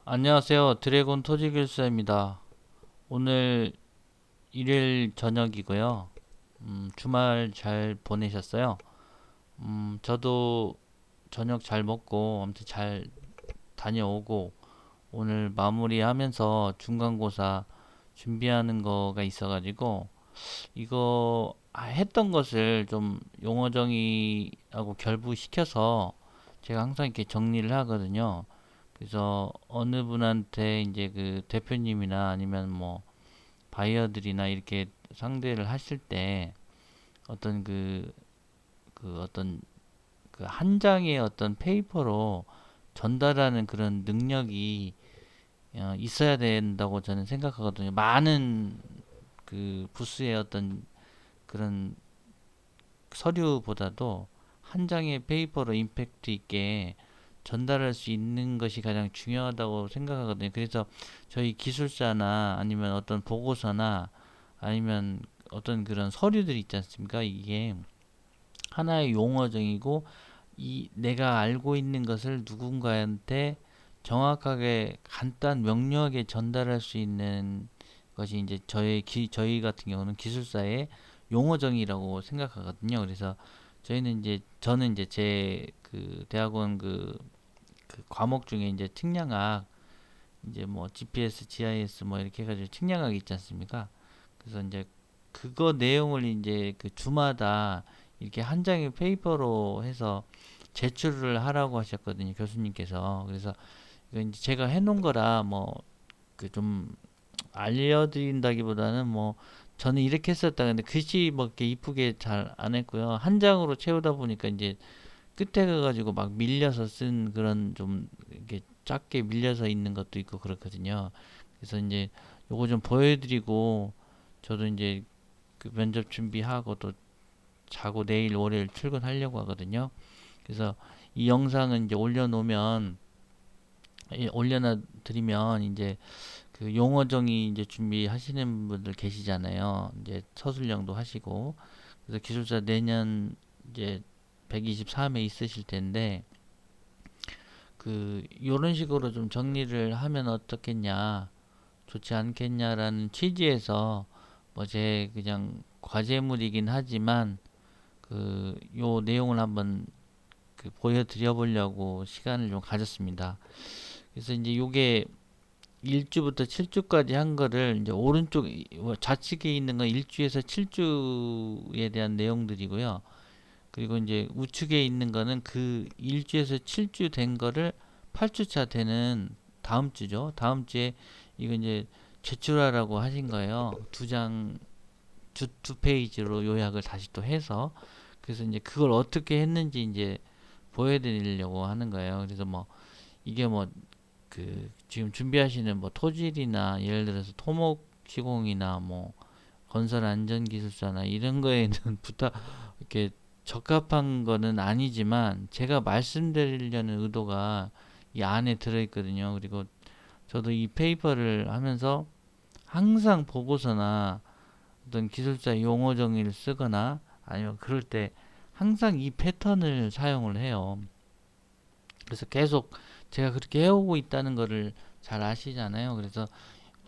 안녕하세요. 드래곤 토지길사입니다. 오늘 일요일 저녁이고요. 주말 잘 보내셨어요? 저도 저녁 잘 먹고 아무튼 잘 다녀오고 오늘 마무리하면서 중간고사 준비하는 거가 있어가지고 이거 했던 것을 좀 용어 정의하고 결부시켜서 제가 항상 이렇게 정리를 하거든요. 그래서 어느 분한테 이제 그 대표님이나 아니면 뭐 바이어들이나 이렇게 상대를 하실 때 어떤 어떤 그 한 장의 어떤 페이퍼로 전달하는 그런 능력이 있어야 된다고 저는 생각하거든요. 많은 그 부스의 어떤 그런 서류보다도 한 장의 페이퍼로 임팩트 있게 전달할 수 있는 것이 가장 중요하다고 생각하거든요. 그래서 저희 기술사나 아니면 어떤 보고서나 아니면 어떤 그런 서류들이 있지 않습니까? 이게 하나의 용어정이고 이 내가 알고 있는 것을 누군가한테 정확하게 간단 명료하게 전달할 수 있는 것이 이제 저희 같은 경우는 기술사의 용어정이라고 생각하거든요. 그래서 저는 이제 제 그 대학원 그 과목 중에 이제 측량학 이제 뭐 GPS, GIS 뭐 이렇게 해가지고 측량학이 있지 않습니까? 그래서 이제 그거 내용을 이제 그 주마다 이렇게 한 장의 페이퍼로 해서 제출을 하라고 하셨거든요, 교수님께서. 그래서 이거 이제 제가 해놓은 거라 뭐 그 좀 알려드린다기보다는 뭐 저는 이렇게 했었다. 근데 글씨 뭐 이렇게 이쁘게 잘 안 했고요. 한 장으로 채우다 보니까 이제 끝에 가가지고 막 밀려서 쓴 그런 좀 이렇게 작게 밀려서 있는 것도 있고 그렇거든요. 그래서 이제 요거 좀 보여드리고 저도 이제 그 면접 준비하고 또 자고 내일 월요일 출근하려고 하거든요. 그래서 이 영상은 이제 올려놓으면 올려놔 드리면 이제 그 용어정의 이제 준비하시는 분들 계시잖아요. 이제 서술형도 하시고 그래서 기술사 내년 이제 123회 있으실 텐데 그 요런 식으로 좀 정리를 하면 어떻겠냐, 좋지 않겠냐라는 취지에서 뭐 제 그냥 과제물이긴 하지만 그 요 내용을 한번 그 보여드려 보려고 시간을 좀 가졌습니다. 그래서 이제 요게 1주부터 7주까지 한 거를 이제 오른쪽 좌측에 있는 건 1주에서 7주에 대한 내용들이고요. 그리고 이제 우측에 있는 거는 그 1주에서 7주 된 거를 8주차 되는 다음 주죠. 다음 주에 이거 이제 제출하라고 하신 거예요. 두 페이지로 요약을 다시 또 해서. 그래서 이제 그걸 어떻게 했는지 이제 보여드리려고 하는 거예요. 그래서 뭐 이게 뭐 그 지금 준비하시는 뭐 토질이나 예를 들어서 토목 시공이나 뭐 건설 안전 기술사나 이런 거에는 부탁 이렇게 적합한 거는 아니지만 제가 말씀드리려는 의도가 이 안에 들어있거든요. 그리고 저도 이 페이퍼를 하면서 항상 보고서나 어떤 기술자 용어 정의를 쓰거나 아니면 그럴 때 항상 이 패턴을 사용을 해요. 그래서 계속 제가 그렇게 해오고 있다는 거를 잘 아시잖아요. 그래서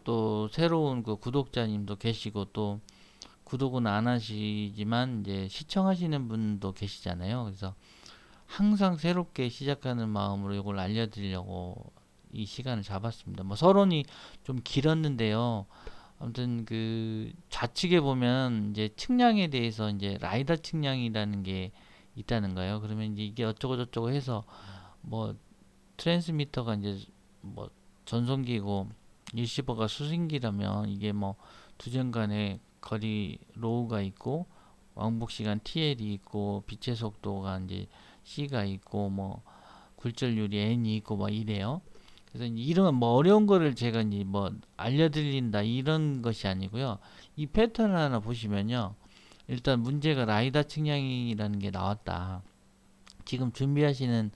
또 새로운 그 구독자님도 계시고 또 구독은 안 하시지만 이제 시청하시는 분도 계시잖아요. 그래서 항상 새롭게 시작하는 마음으로 이걸 알려드리려고 이 시간을 잡았습니다. 뭐 서론이 좀 길었는데요. 아무튼 그 좌측에 보면 이제 측량에 대해서 이제 라이다 측량이라는 게 있다는 거예요. 그러면 이제 이게 어쩌고 저쩌고 해서 뭐 트랜스미터가 이제 뭐 전송기고 일시버가 수신기라면 이게 뭐 두 점 간의 거리 로우가 있고 왕복 시간 TL이 있고 빛의 속도가 이제 C가 있고 뭐 굴절률이 N이 있고 뭐 이래요. 그래서 이런 뭐 어려운 거를 제가 이제 뭐 알려드린다 이런 것이 아니고요. 이 패턴을 하나 보시면요. 일단 문제가 라이다 측량이라는 게 나왔다. 지금 준비하시는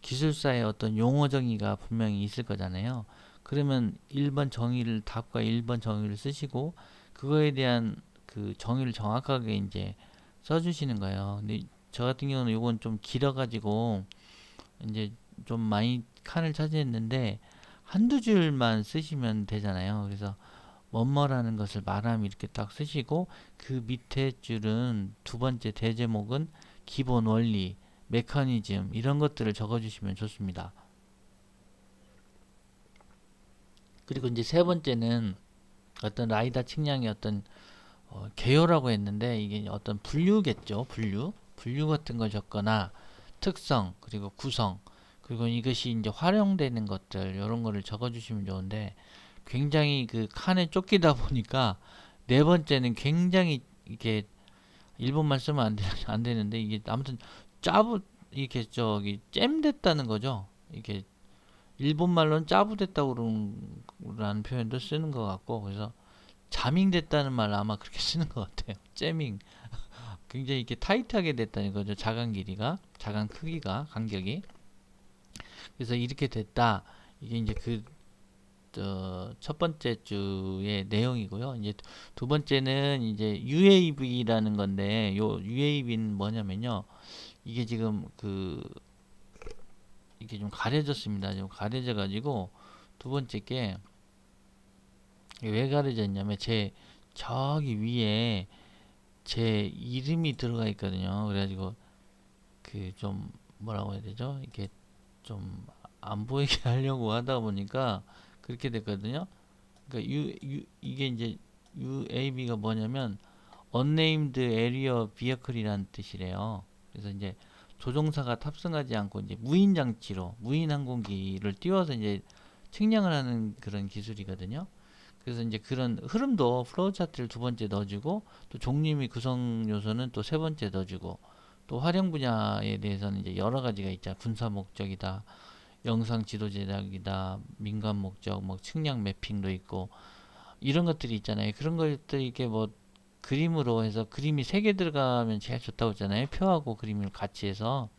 기술사의 어떤 용어 정의가 분명히 있을 거잖아요. 그러면 1번 정의를 답과 1번 정의를 쓰시고 그거에 대한 그 정의를 정확하게 이제 써주시는 거예요. 근데 저 같은 경우는 이건 좀 길어가지고 이제 좀 많이 칸을 차지했는데 한두 줄만 쓰시면 되잖아요. 그래서 뭐뭐라는 것을 말하면 이렇게 딱 쓰시고 그 밑에 줄은 두 번째 대제목은 기본 원리, 메커니즘 이런 것들을 적어주시면 좋습니다. 그리고 이제 세 번째는 어떤 라이다 측량의 어떤 개요라고 했는데 이게 어떤 분류겠죠. 분류 같은 걸 적거나 특성 그리고 구성 그리고 이것이 이제 활용되는 것들 이런 거를 적어주시면 좋은데 굉장히 그 칸에 쫓기다 보니까 네 번째는 굉장히 이게 일본말 쓰면 안 되는데 이게 아무튼 짜부 이렇게 저기 잼됐다는 거죠. 이게 일본말로는 짜부됐다고 그러는 표현도 쓰는 것 같고 그래서 자밍됐다는 말 아마 그렇게 쓰는 것 같아요. 잼밍. 굉장히 이렇게 타이트하게 됐다는 거죠. 자간 길이가, 자간 크기가, 간격이. 그래서 이렇게 됐다. 이게 이제 첫 번째 주의 내용이고요. 이제 두 번째는 이제 UAV라는 건데, 요 UAV는 뭐냐면요. 이게 지금 이게 좀 가려졌습니다. 좀 가려져 가지고, 두 번째 게, 왜 가려졌냐면, 저기 위에 제 이름이 들어가 있거든요. 그래가지고, 좀, 뭐라고 해야 되죠? 이게 좀 안 보이게 하려고 하다 보니까 그렇게 됐거든요. 그러니까 이게 이제 UAV가 뭐냐면 Unnamed Area Vehicle이라는 뜻이래요. 그래서 이제 조종사가 탑승하지 않고 이제 무인 장치로 무인 항공기를 띄워서 이제 측량을 하는 그런 기술이거든요. 그래서 이제 그런 흐름도 플로우 차트를 두 번째 넣어주고 또 종류 및 구성 요소는 또 세 번째 넣어주고 또 활용 분야에 대해서는 이제 여러 가지가 있죠. 군사 목적이다, 영상 지도 제작이다, 민간 목적, 뭐 측량 매핑도 있고 이런 것들이 있잖아요. 그런 것들이 이게 뭐 그림으로 해서 그림이 세 개 들어가면 제일 좋다고 했잖아요. 표하고 그림을 같이 해서.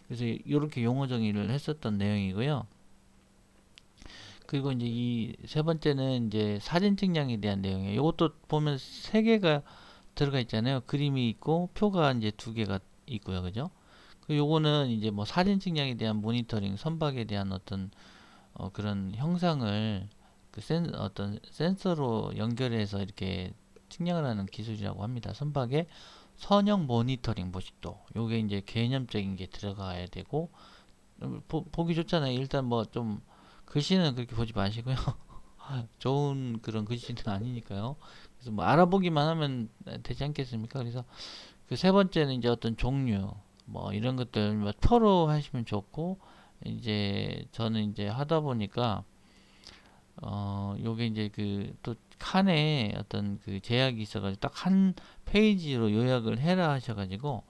그래서 이렇게 용어 정의를 했었던 내용이고요. 그리고 이제 이 세 번째는 이제 사진 측량에 대한 내용이에요. 이것도 보면 세 개가 들어가 있잖아요. 그림이 있고 표가 이제 두 개가 있고요. 그죠? 그 요거는 이제 뭐 사진 측량에 대한 모니터링, 선박에 대한 어떤 그런 형상을 어떤 센서로 연결해서 이렇게 측량을 하는 기술이라고 합니다. 선박의 선형 모니터링 모식도. 요게 이제 개념적인 게 들어가야 되고 보기 좋잖아요. 일단 뭐 좀 글씨는 그렇게 보지 마시고요. 좋은 그런 글씨는 아니니까요. 그래서 뭐 알아보기만 하면 되지 않겠습니까? 그래서 그 세 번째는 이제 어떤 종류 뭐 이런 것들 뭐 표로 하시면 좋고 이제 저는 이제 하다 보니까 요게 이제 또 칸에 어떤 제약이 있어가지고 딱 한 페이지로 요약을 해라 하셔가지고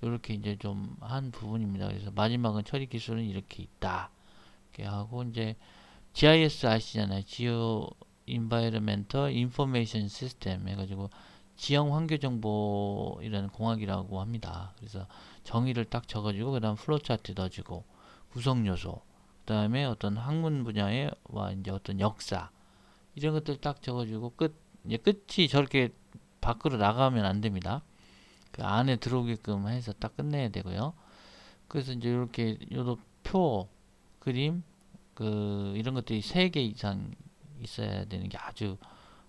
요렇게 이제 좀 한 부분입니다. 그래서 마지막은 처리 기술은 이렇게 있다. 이렇게 하고 이제 GIS 아시잖아요. Geo Environmental Information System 해가지고 지형 환경 정보이라는 공학이라고 합니다. 그래서 정의를 딱 적어주고 그다음 플로우 차트 넣어주고 구성 요소 그다음에 어떤 학문 분야의 와 이제 어떤 역사 이런 것들 딱 적어주고 이제 끝이 저렇게 밖으로 나가면 안 됩니다. 그 안에 들어오게끔 해서 딱 끝내야 되고요. 그래서 이제 이렇게 요도 표 그림 이런 것들이 3개 이상 있어야 되는 게 아주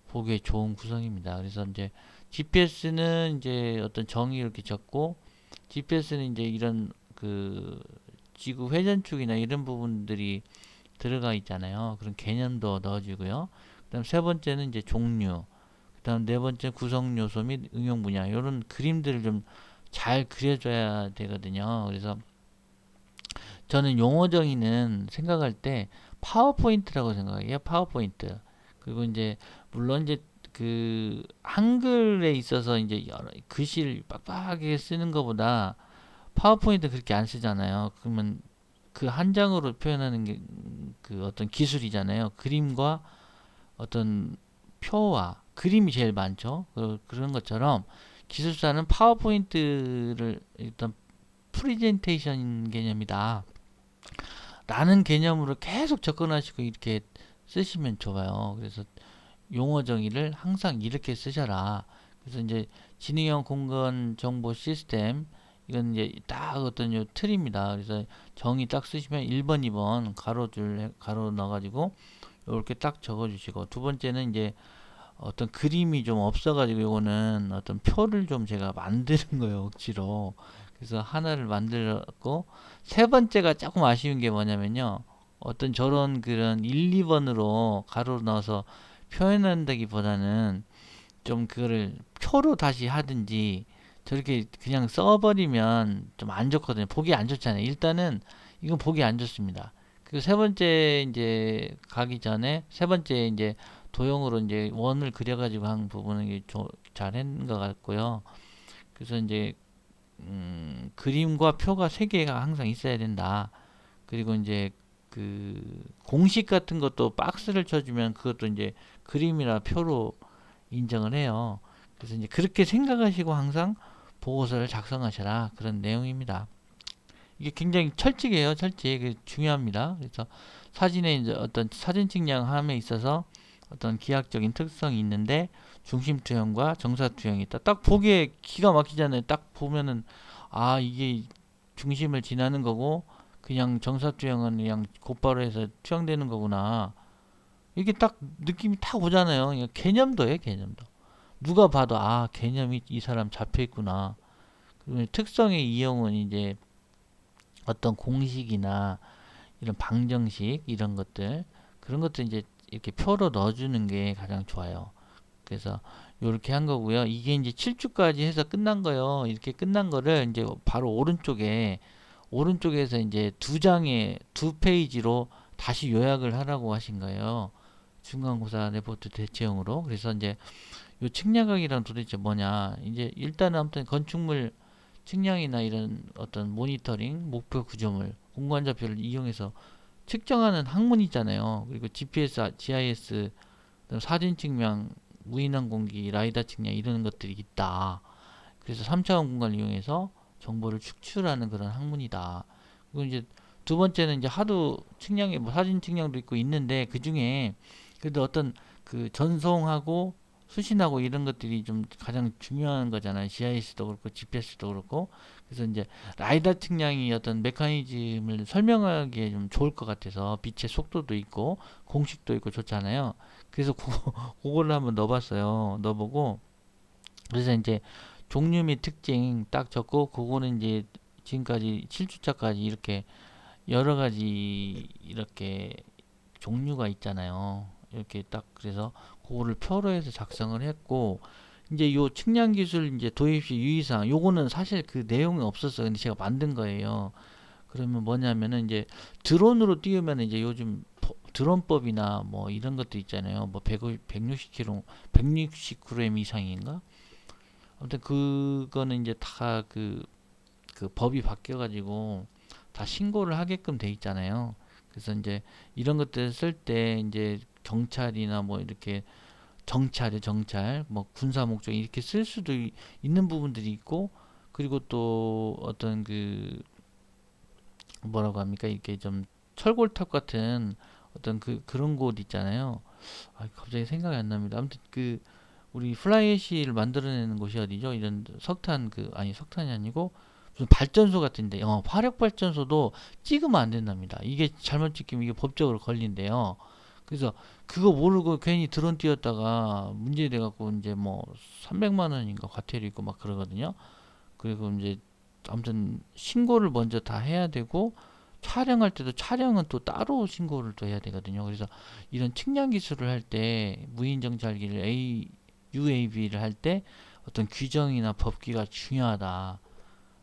보기에 좋은 구성입니다. 그래서 이제 GPS는 이제 어떤 정의 이렇게 적고 GPS는 이제 이런 지구 회전축이나 이런 부분들이 들어가 있잖아요. 그런 개념도 넣어주고요. 그다음 세 번째는 이제 종류, 그다음 네 번째 구성 요소 및 응용 분야 이런 그림들을 좀 잘 그려줘야 되거든요. 그래서 저는 용어 정의는 생각할 때 파워포인트라고 생각해요. 파워포인트. 그리고 이제 물론 이제 한글에 있어서 이제 여러 글씨를 빡빡하게 쓰는 것보다 파워포인트 그렇게 안 쓰잖아요. 그러면 그 한 장으로 표현하는 게 어떤 기술이잖아요. 그림과 어떤 표와 그림이 제일 많죠. 그런 것처럼 기술사는 파워포인트를 일단 프레젠테이션 개념이다. 라는 개념으로 계속 접근하시고 이렇게 쓰시면 좋아요. 그래서 용어 정의를 항상 이렇게 쓰셔라. 그래서 이제 지능형 공간 정보 시스템 이건 이제 딱 어떤 요 틀입니다. 그래서 정의 딱 쓰시면 1번, 2번 가로 넣어가지고 이렇게 딱 적어주시고, 두 번째는 이제 어떤 그림이 좀 없어가지고 요거는 어떤 표를 좀 제가 만드는 거예요, 억지로. 그래서 하나를 만들었고, 세 번째가 조금 아쉬운 게 뭐냐면요, 어떤 저런 그런 1, 2번으로 가로 넣어서 표현한다기보다는 좀 그거를 표로 다시 하든지, 저렇게 그냥 써버리면 좀 안 좋거든요. 보기 안 좋잖아요. 일단은 이건 보기 안 좋습니다. 그리고 세 번째 이제 가기 전에, 세 번째 이제 도형으로 이제 원을 그려가지고 한 부분은 잘한 것 같고요. 그래서 이제 그림과 표가 세 개가 항상 있어야 된다. 그리고 이제 그 공식 같은 것도 박스를 쳐주면 그것도 이제 그림이나 표로 인정을 해요. 그래서 이제 그렇게 생각하시고 항상 보고서를 작성하셔라, 그런 내용입니다. 이게 굉장히 철칙이에요. 철칙. 중요합니다. 그래서 사진에 이제 어떤 사진 측량함에 있어서 어떤 기하학적인 특성이 있는데, 중심 투영과 정사 투영이 있다. 딱 보기에 기가 막히잖아요. 딱 보면은 아, 이게 중심을 지나는 거고 그냥 정사 투영은 그냥 곧바로 해서 투영되는 거구나. 이게 딱 느낌이 딱 오잖아요. 개념도예요, 개념도. 누가 봐도 아, 개념이 이 사람 잡혀 있구나. 그리고 특성의 이용은 이제 어떤 공식이나 이런 방정식 이런 것들, 그런 것들 이제 이렇게 표로 넣어주는 게 가장 좋아요. 그래서 이렇게 한 거고요. 이게 이제 7주까지 해서 끝난 거요. 이렇게 끝난 거를 이제 바로 오른쪽에서 이제 두 페이지로 다시 요약을 하라고 하신 거예요. 중간고사 레포트 대체형으로. 그래서 이제 요 측량각이란 도대체 뭐냐? 이제 일단은 아무튼 건축물 측량이나 이런 어떤 모니터링, 목표 구조물, 공간 좌표를 이용해서 측정하는 학문 있잖아요. 그리고 GPS, GIS, 사진 측량, 무인항 공기, 라이다 측량 이런 것들이 있다. 그래서 3차원 공간을 이용해서 정보를 축출하는 그런 학문이다. 그리고 이제 두 번째는 이제 하도 측량에 뭐 사진 측량도 있고 있는데, 그 중에 그래도 어떤 그 전송하고 수신하고 이런 것들이 좀 가장 중요한 거잖아요. GIS도 그렇고 GPS도 그렇고. 그래서 이제 라이다 측량이 어떤 메커니즘을 설명하기에 좀 좋을 것 같아서, 빛의 속도도 있고 공식도 있고 좋잖아요. 그래서 그거를 한번 넣어봤어요. 넣어보고, 그래서 이제 종류 및 특징 딱 적고, 그거는 이제 지금까지 7주차까지 이렇게 여러 가지 이렇게 종류가 있잖아요. 이렇게 딱, 그래서 그거를 표로 해서 작성을 했고, 이제 요 측량 기술 이제 도입 시 유의사항, 요거는 사실 그 내용이 없었어요. 근데 제가 만든 거예요. 그러면 뭐냐면은 이제 드론으로 띄우면 이제 요즘 드론법이나 뭐 이런 것도 있잖아요. 뭐 160kg, 160g 이상인가? 아무튼 그거는 이제 다 그 법이 바뀌어가지고 다 신고를 하게끔 돼 있잖아요. 그래서 이제 이런 것들 쓸 때 이제 경찰이나 뭐 이렇게 정찰, 뭐 군사 목적 이렇게 쓸 수도 있는 부분들이 있고, 그리고 또 어떤 그 뭐라고 합니까? 이렇게 좀 철골탑 같은 어떤 그런 곳 있잖아요. 아, 갑자기 생각이 안 납니다. 아무튼 우리 플라이애쉬를 만들어내는 곳이 어디죠? 이런 석탄 아니 석탄이 아니고 무슨 발전소 같은데, 화력 발전소도 찍으면 안 된답니다. 이게 잘못 찍히면 이게 법적으로 걸린대요. 그래서 그거 모르고 괜히 드론 띄웠다가 문제 돼갖고 이제 뭐 300만 원인가 과태료 있고 막 그러거든요. 그리고 이제 아무튼 신고를 먼저 다 해야 되고, 촬영할 때도 촬영은 또 따로 신고를 또 해야 되거든요. 그래서 이런 측량 기술을 할 때 무인 정찰기를 UAV를 할 때 어떤 규정이나 법규가 중요하다.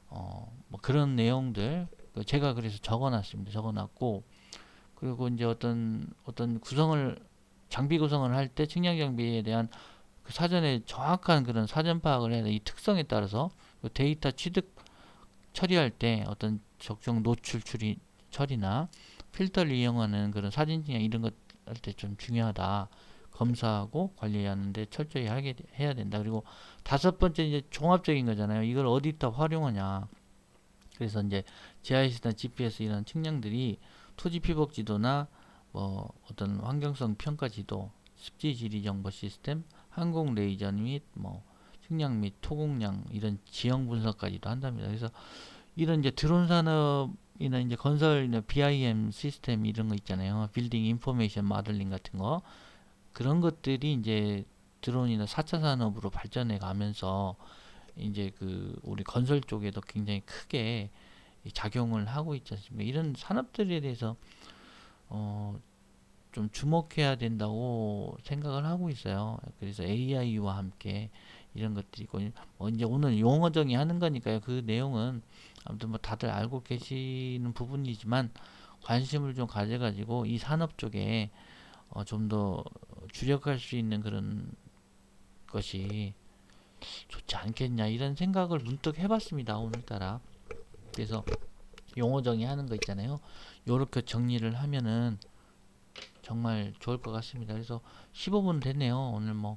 뭐 그런 내용들 제가 그래서 적어놨습니다. 적어놨고, 그리고 이제 어떤 장비 구성을 할 때 측량 장비에 대한 그 사전에 정확한 그런 사전 파악을 해야 돼. 이 특성에 따라서 그 데이터 취득 처리할 때 어떤 적정 노출 처리나 필터를 이용하는 그런 사진 측량 이런 것 할 때 좀 중요하다. 검사하고 관리하는데 철저히 해야 된다. 그리고 다섯 번째 이제 종합적인 거잖아요. 이걸 어디다 활용하냐. 그래서 이제 GIS나 GPS 이런 측량들이 토지 피복 지도나 뭐 어떤 환경성 평가 지도, 습지 지리 정보 시스템, 항공 레이저 및 뭐 식량 및 토공량 이런 지형 분석까지도 한답니다. 그래서 이런 이제 드론 산업이나 이제 건설이나 BIM 시스템 이런 거 있잖아요. 빌딩 인포메이션 모델링 같은 거 그런 것들이 이제 드론이나 4차 산업으로 발전해 가면서 이제 그 우리 건설 쪽에도 굉장히 크게 작용을 하고 있지 않습니까? 이런 산업들에 대해서 어, 좀 주목해야 된다고 생각을 하고 있어요. 그래서 AI와 함께 이런 것들이 있고 이제 오늘 용어 정의하는 거니까요. 그 내용은 아무튼 뭐 다들 알고 계시는 부분이지만 관심을 좀 가져가지고 이 산업 쪽에 좀 더 주력할 수 있는 그런 것이 좋지 않겠냐 이런 생각을 문득 해봤습니다. 오늘따라. 그래서 용어 정의하는 거 있잖아요. 요렇게 정리를 하면은 정말 좋을 것 같습니다. 그래서 15분 됐네요. 오늘 뭐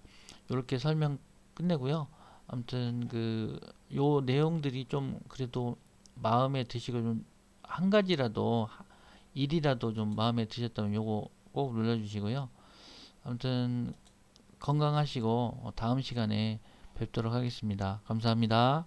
요렇게 설명 끝내고요. 아무튼 그 요 내용들이 좀 그래도 마음에 드시고 좀 한 가지라도 일이라도 좀 마음에 드셨다면 요거 꼭 눌러주시고요. 아무튼 건강하시고 다음 시간에 뵙도록 하겠습니다. 감사합니다.